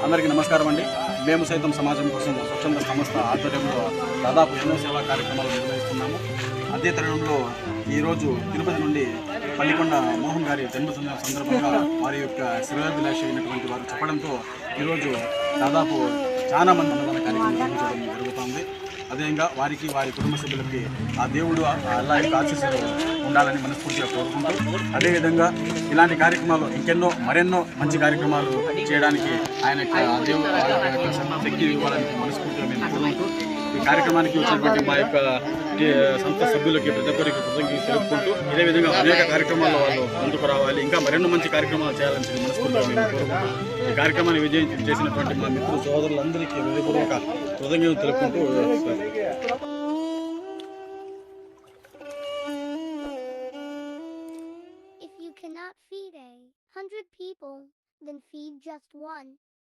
అందరికీ నమస్కారం అండి. మేము సైతం సమాజం కోసం స్వచ్ఛంద సంస్థ ఆధ్వర్యంలో దాదాపు ఎన్నో సేవా కార్యక్రమాలు నిర్వహిస్తున్నాము. అదే తరుణంలో ఈరోజు తిరుపతి నుండి పల్లికొండ మోహన్ గారి జన్మదిన సందర్భంగా వారి యొక్క శ్రేయోభిలాషి అయినటువంటి వారు చెప్పడంతో ఈరోజు దాదాపు చాలా మంది అన్నదాన కార్యక్రమం నిర్వహించడం జరుగుతుంది. అదేవిధంగా వారికి వారి కుటుంబ సభ్యులకి ఆ దేవుడు అల్లా యొక్క ఆశీస్సులు ఉండాలని మనస్ఫూర్తిగా కోరుకుంటూ, అదేవిధంగా ఇలాంటి కార్యక్రమాలు మరెన్నో మంచి కార్యక్రమాలు చేయడానికి ఆయన దేవుడు శక్తి ఇవ్వాలని మనస్ఫూర్తిగా మేము కోరుకుంటూ, ఈ కార్యక్రమానికి వచ్చినటువంటి మా యొక్క సంస్థ సభ్యులకి ప్రతి ఒక్కరికి కృతజ్ఞతలు తెలుపుకుంటూ, ఇదే విధంగా అనేక కార్యక్రమాల్లో వాళ్ళు ముందుకు రావాలి, ఇంకా మరెన్నో మంచి కార్యక్రమాలు చేయాలని మనస్ఫూర్తిగా మేము కోరుకుంటూ, ఈ కార్యక్రమాన్ని విజయం చేసినటువంటి మా మిత్రులు సోదరులందరికీ హృదయపూర్వక కృతజ్ఞతలు తెలుపుకుంటూ If you cannot feed 100 people, then feed just one.